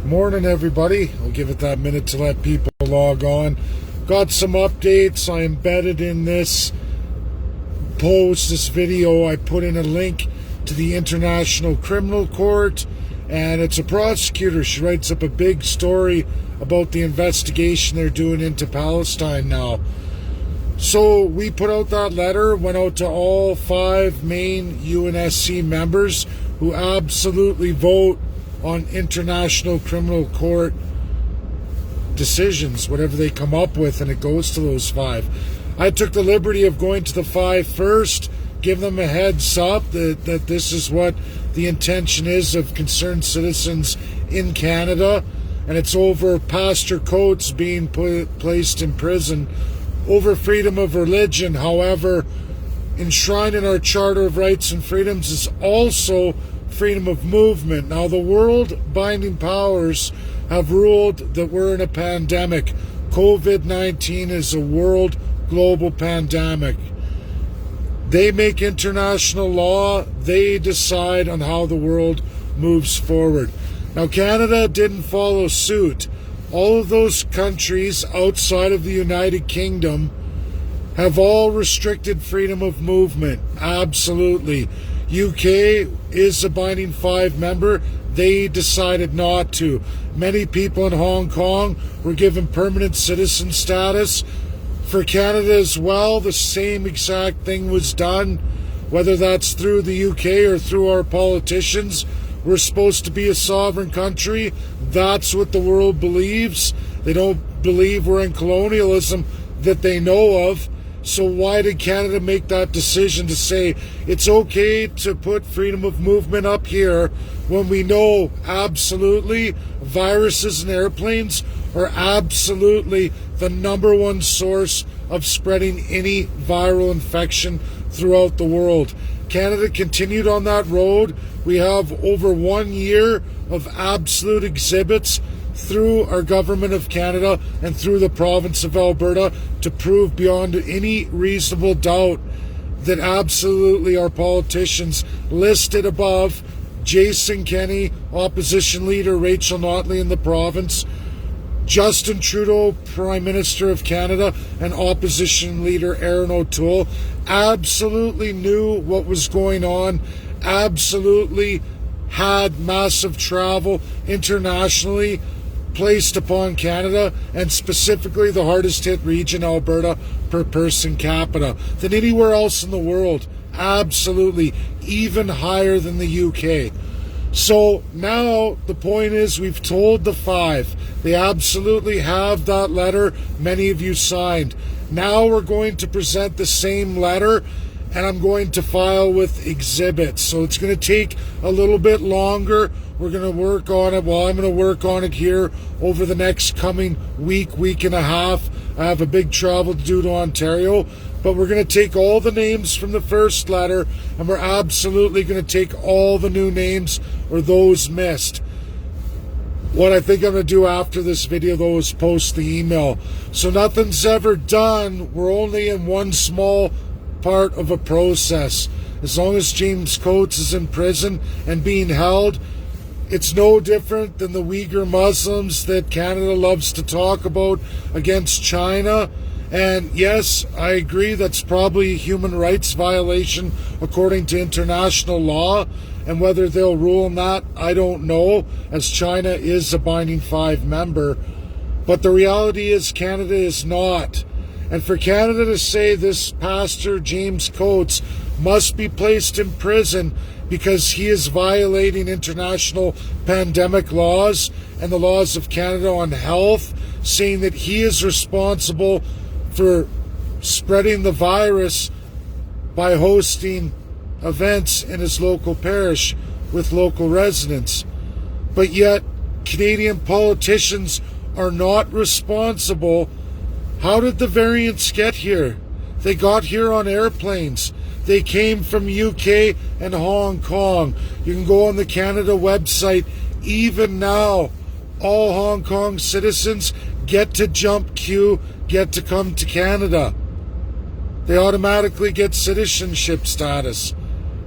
Morning, everybody. I'll give it that minute to let people log on. Got some updates. I embedded in this post, this video, I put in a link to the International Criminal Court, and it's a prosecutor. She writes up a big story about the investigation they're doing into Palestine now. So we put out that letter, went out to all 5 main UNSC members who absolutely vote on International Criminal Court decisions, whatever they come up with, and it goes to those 5. I took the liberty of going to the 5 first, give them a heads up that this is what the intention is of concerned citizens in Canada, and it's over Pastor Coates being placed in prison over freedom of religion. However, enshrined in our Charter of Rights and Freedoms is also freedom of movement. Now, the world-binding powers have ruled that we're in a pandemic. COVID-19 is a world global pandemic. They make international law. They decide on how the world moves forward. Now, Canada didn't follow suit. All of those countries outside of the United Kingdom have all restricted freedom of movement. Absolutely. UK is a binding 5 member. They decided not to. Many people in Hong Kong were given permanent citizen status. For Canada as well, the same exact thing was done, whether that's through the UK or through our politicians. We're supposed to be a sovereign country. That's what the world believes. They don't believe we're in colonialism that they know of. So why did Canada make that decision to say it's okay to put freedom of movement up here when we know absolutely viruses and airplanes are absolutely the #1 source of spreading any viral infection throughout the world? Canada continued on that road. We have over 1 year of absolute exhibits through our government of Canada and through the province of Alberta to prove beyond any reasonable doubt that absolutely our politicians listed above, Jason Kenney, opposition leader Rachel Notley in the province, Justin Trudeau, Prime Minister of Canada, and opposition leader Aaron O'Toole absolutely knew what was going on, absolutely had massive travel internationally placed upon Canada, and specifically the hardest hit region, Alberta, per person capita, than anywhere else in the world. Absolutely, even higher than the UK. So now the point is, we've told the 5. They absolutely have that letter many of you signed. Now we're going to present the same letter, and I'm going to file with exhibits. So it's going to take a little bit longer. We're going to work on it. Well, I'm going to work on it here over the next coming week and a half. I have a big travel to do to Ontario. But we're going to take all the names from the first letter, and we're absolutely going to take all the new names or those missed. What I think I'm going to do after this video, though, is post the email. So nothing's ever done. We're only in one small part of a process. As long as James Coates is in prison and being held, it's no different than the Uyghur Muslims that Canada loves to talk about against China. And yes, I agree that's probably a human rights violation according to international law. And whether they'll rule on that, I don't know, as China is a binding 5 member. But the reality is Canada is not. And for Canada to say this pastor, James Coates, must be placed in prison because he is violating international pandemic laws and the laws of Canada on health, saying that he is responsible for spreading the virus by hosting events in his local parish with local residents. But yet, Canadian politicians are not responsible. How did the variants get here? They got here on airplanes. They came from UK and Hong Kong. You can go on the Canada website. Even now, all Hong Kong citizens get to jump queue, get to come to Canada. They automatically get citizenship status.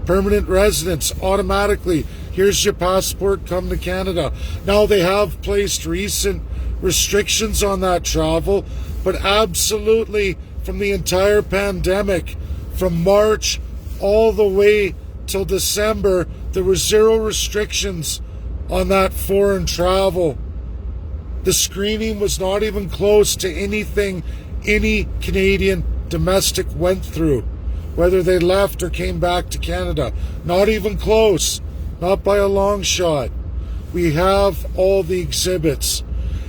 permanent residents automatically. Here's your passport, come to Canada. Now they have placed recent restrictions on that travel, but absolutely from the entire pandemic, from March all the way till December, there were zero restrictions on that foreign travel. The screening was not even close to anything any Canadian domestic went through, whether they left or came back to Canada. Not even close, not by a long shot. We have all the exhibits.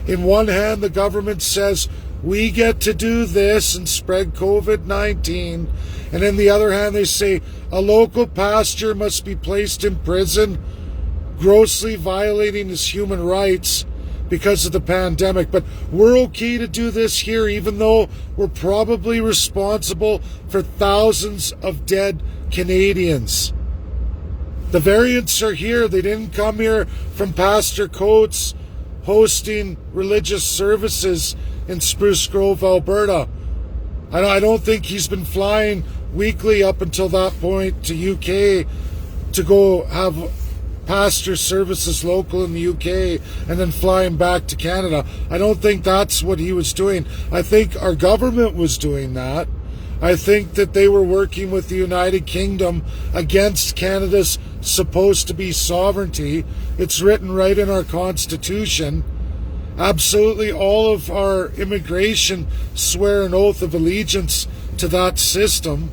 In one hand, the government says we get to do this and spread COVID-19. And in the other hand, they say a local pastor must be placed in prison, grossly violating his human rights because of the pandemic. But we're okay to do this here, even though we're probably responsible for thousands of dead Canadians. The variants are here. They didn't come here from Pastor Coates hosting religious services in Spruce Grove, Alberta. I don't think he's been flying weekly up until that point to UK to go have pastor services local in the UK and then flying back to Canada. I don't think that's what he was doing. I think our government was doing that. I think that they were working with the United Kingdom against Canada's supposed to be sovereignty. It's written right in our Constitution. Absolutely all of our immigration swear an oath of allegiance to that system.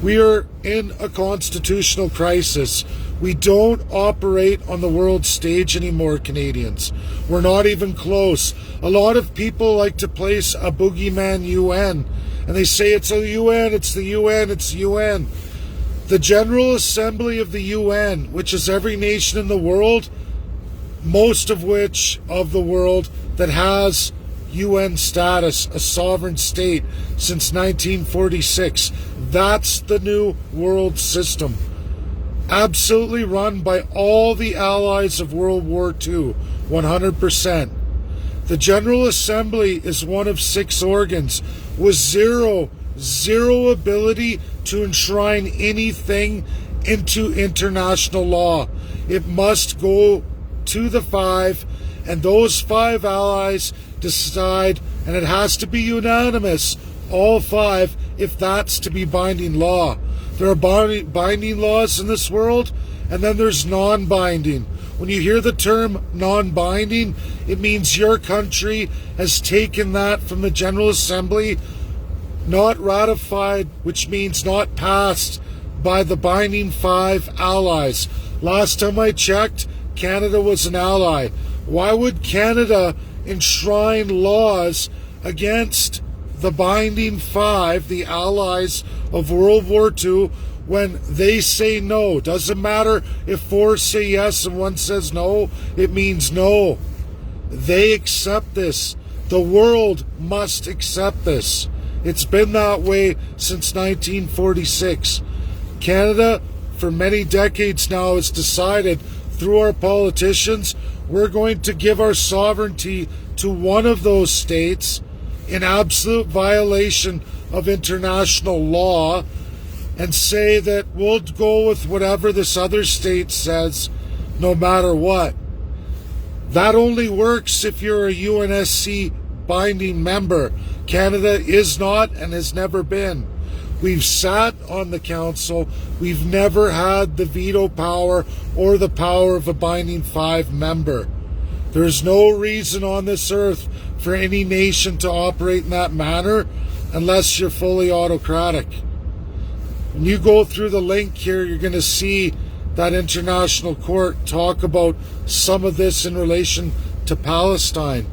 We are in a constitutional crisis. We don't operate on the world stage anymore, Canadians. We're not even close. A lot of people like to place a boogeyman UN, and they say it's the UN, it's the UN, it's the UN. The General Assembly of the UN, which is every nation in the world, most of which of the world that has UN status, a sovereign state, since 1946. That's the new world system. Absolutely run by all the allies of World War II, 100%. The General Assembly is one of 6 organs with zero ability to enshrine anything into international law. It must go to the 5, and those 5 allies decide, and it has to be unanimous, all 5, if that's to be binding law. There are binding laws in this world, and then there's non-binding. When you hear the term non-binding, it means your country has taken that from the General Assembly, not ratified, which means not passed by the binding 5 allies. Last time I checked, Canada was an ally. Why would Canada enshrine laws against the binding 5, the allies of World War II, when they say no? Doesn't matter if 4 say yes and 1 says no, it means no. They accept this. The world must accept this. It's been that way since 1946. Canada, for many decades now, has decided through our politicians, we're going to give our sovereignty to one of those states in absolute violation of international law and say that we'll go with whatever this other state says no matter what. That only works if you're a UNSC binding member. Canada is not and has never been. We've sat on the council. We've never had the veto power or the power of a binding 5 member. There's no reason on this earth for any nation to operate in that manner unless you're fully autocratic. When you go through the link here, you're going to see that international court talk about some of this in relation to Palestine.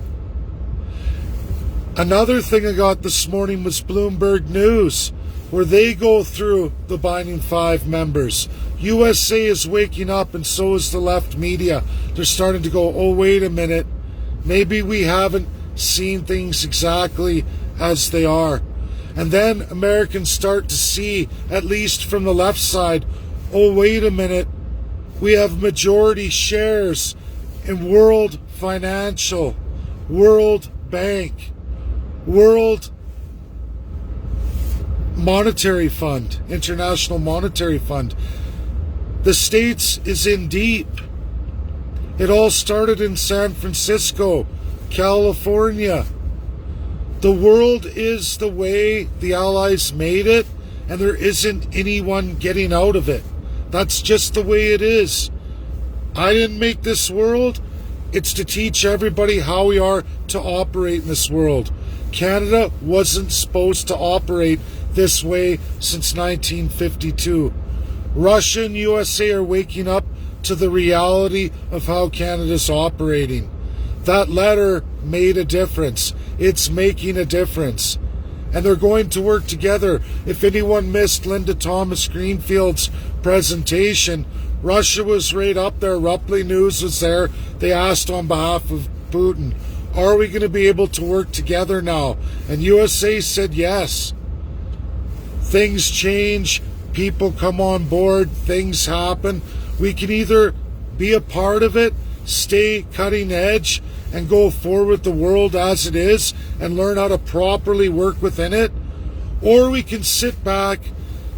Another thing I got this morning was Bloomberg News, where they go through the binding 5 members. USA is waking up, and so is the left media. They're starting to go, oh, wait a minute. Maybe we haven't seen things exactly as they are. And then Americans start to see, at least from the left side, oh, wait a minute. We have majority shares in World Financial, World Bank, World monetary fund, International Monetary Fund. The States is in deep. It all started in San Francisco, California. The world is the way the Allies made it, and there isn't anyone getting out of it. That's just the way it is. I didn't make this world. It's to teach everybody how we are to operate in this world. Canada wasn't supposed to operate this way since 1952. Russia and USA are waking up to the reality of how Canada's operating. That letter made a difference. It's making a difference. And they're going to work together. If anyone missed Linda Thomas Greenfield's presentation, Russia was right up there. Rupley News was there. They asked on behalf of Putin, are we going to be able to work together now? And USA said yes. Things change. People come on board. Things happen. We can either be a part of it, stay cutting edge, and go forward with the world as it is and learn how to properly work within it, or we can sit back,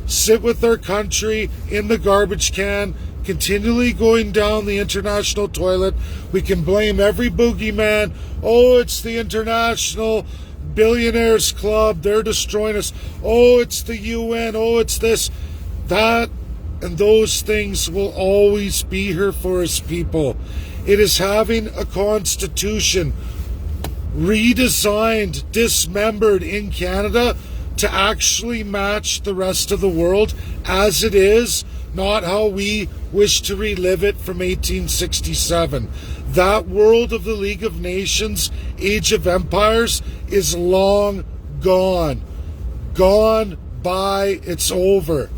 sit with our country in the garbage can, continually going down the international toilet. We can blame every boogeyman. Oh, it's the International Billionaires Club. They're destroying us. Oh, it's the UN. Oh, it's this. That and those things will always be here for us, people. It is having a constitution redesigned, dismembered in Canada to actually match the rest of the world as it is, not how we wish to relive it from 1867. That world of the League of Nations, Age of Empires, is long gone. Gone by, it's over.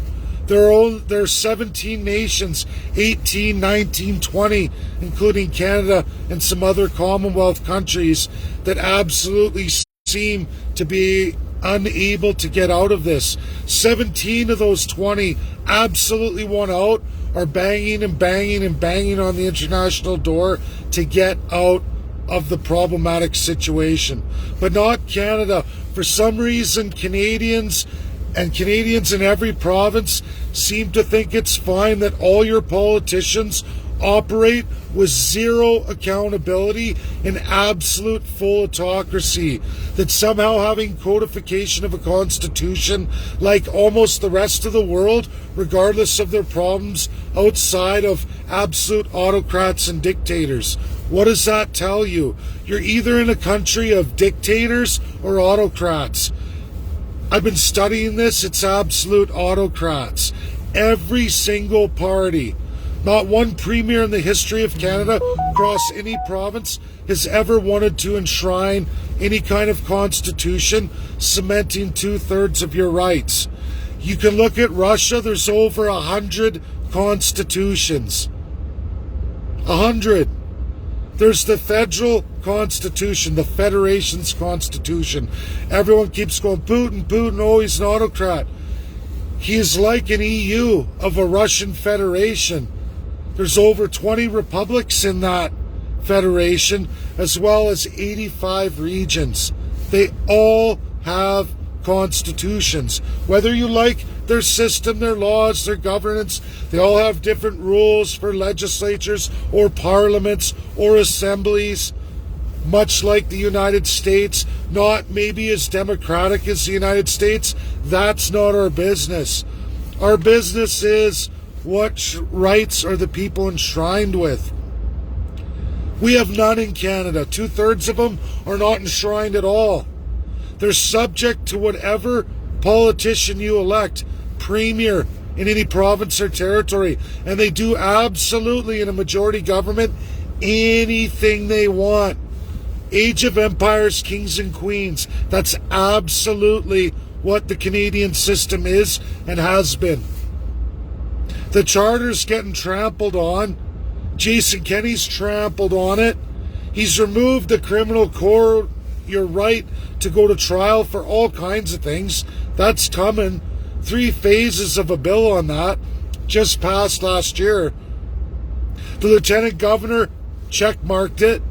There are 17 nations, 18, 19, 20, including Canada and some other Commonwealth countries, that absolutely seem to be unable to get out of this. 17 of those 20 absolutely want out, are banging and banging and banging on the international door to get out of the problematic situation. But not Canada. For some reason, Canadians in every province seem to think it's fine that all your politicians operate with zero accountability and absolute full autocracy. That somehow having codification of a constitution, like almost the rest of the world, regardless of their problems outside of absolute autocrats and dictators. What does that tell you? You're either in a country of dictators or autocrats. I've been studying this. It's absolute autocrats. Every single party. Not one premier in the history of Canada across any province has ever wanted to enshrine any kind of constitution cementing 2/3 of your rights. You can look at Russia. There's over 100 constitutions. 100. There's the federal constitution, the federation's constitution. Everyone keeps going, Putin, oh, he's an autocrat. He is like an EU of a Russian federation. There's over 20 republics in that federation, as well as 85 regions. They all have constitutions. Whether you like their system, their laws, their governance, they all have different rules for legislatures or parliaments or assemblies, much like the United States. Not maybe as democratic as the United States. That's not our business. Our business is what rights are the people enshrined with. We have none in Canada. 2/3 of them are not enshrined at all. They're subject to whatever politician you elect, premier in any province or territory, and they do absolutely, in a majority government, anything they want. Age of Empires, kings and queens. That's absolutely what the Canadian system is and has been. The Charter's getting trampled on. Jason Kenney's trampled on it. He's removed the criminal court, your right to go to trial for all kinds of things. That's coming. 3 phases of a bill on that just passed last year. The Lieutenant Governor checkmarked it.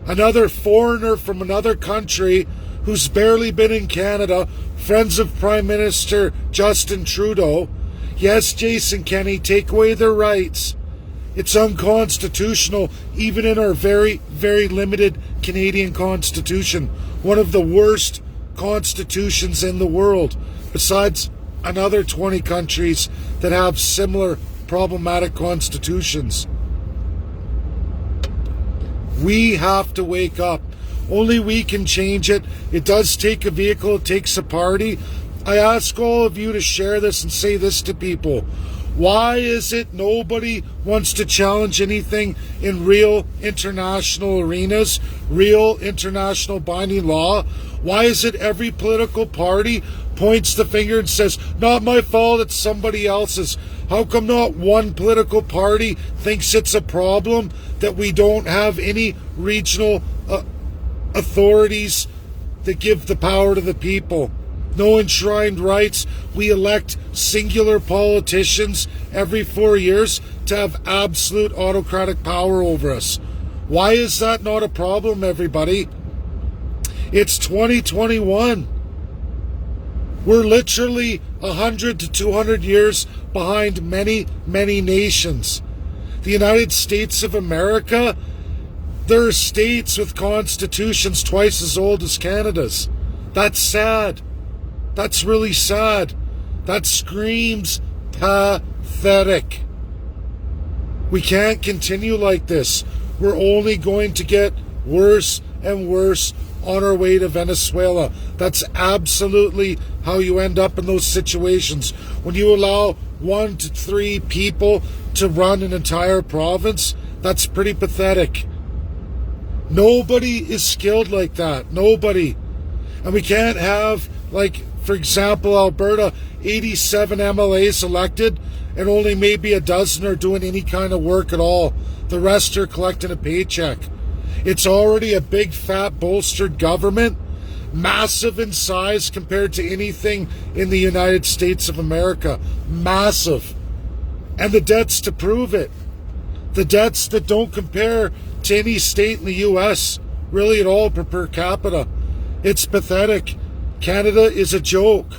Another foreigner from another country who's barely been in Canada, friends of Prime Minister Justin Trudeau. Yes, Jason Kenney, take away their rights. It's unconstitutional, even in our very, very limited Canadian Constitution. One of the worst constitutions in the world, besides another 20 countries that have similar problematic constitutions. We have to wake up. Only we can change it. It does take a vehicle. It takes a party. I ask all of you to share this and say this to people. Why is it nobody wants to challenge anything in real international arenas, real international binding law? Why is it every political party points the finger and says, not my fault, it's somebody else's? How come not one political party thinks it's a problem that we don't have any regional authorities that give the power to the people? No enshrined rights. We elect singular politicians every 4 years to have absolute autocratic power over us. Why is that not a problem, everybody? It's 2021. We're literally 100 to 200 years behind many, many nations. The United States of America, there are states with constitutions twice as old as Canada's. That's sad. That's really sad. That screams pathetic. We can't continue like this. We're only going to get worse and worse on our way to Venezuela. That's absolutely how you end up in those situations. When you allow 1 to 3 people to run an entire province, that's pretty pathetic. Nobody is skilled like that. Nobody. And we can't have, like, for example, Alberta, 87 MLAs elected, and only maybe a dozen are doing any kind of work at all. The rest are collecting a paycheck. It's already a big, fat, bolstered government, massive in size compared to anything in the United States of America. Massive. And the debts to prove it. The debts that don't compare to any state in the U.S. really at all per capita. It's pathetic. Canada is a joke,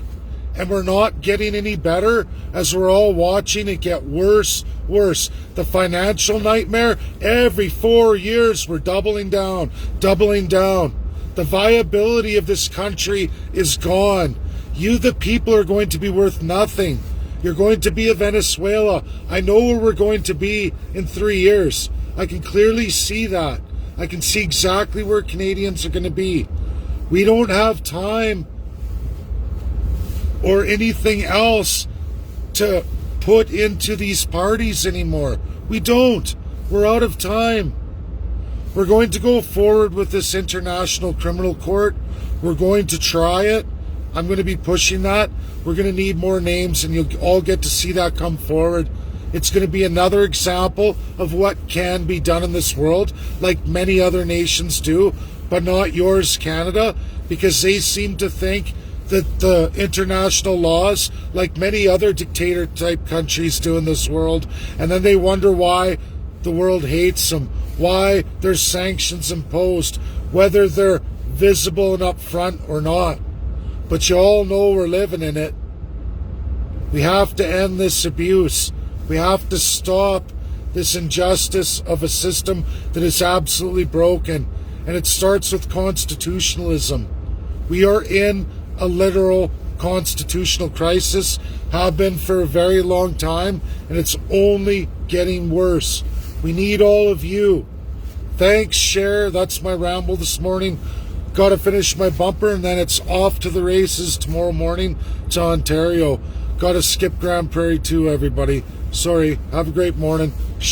and we're not getting any better as we're all watching it get worse. The financial nightmare, every 4 years we're doubling down. The viability of this country is gone. You, the people, are going to be worth nothing. You're going to be a Venezuela. I know where we're going to be in 3 years. I can clearly see that. I can see exactly where Canadians are going to be. We don't have time or anything else to put into these parties anymore. We don't. We're out of time. We're going to go forward with this International Criminal Court. We're going to try it. I'm going to be pushing that. We're going to need more names, and you'll all get to see that come forward. It's going to be another example of what can be done in this world, like many other nations do, but not yours, Canada, because they seem to think that the international laws, like many other dictator-type countries do in this world, and then they wonder why the world hates them, why there's sanctions imposed, whether they're visible and upfront or not. But you all know we're living in it. We have to end this abuse. We have to stop this injustice of a system that is absolutely broken. And it starts with constitutionalism. We are in a literal constitutional crisis, have been for a very long time, and it's only getting worse. We need all of you. Thanks, share. That's my ramble this morning. Got to finish my bumper, and then it's off to the races tomorrow morning to Ontario. Got to skip Grand Prairie too, everybody. Sorry. Have a great morning.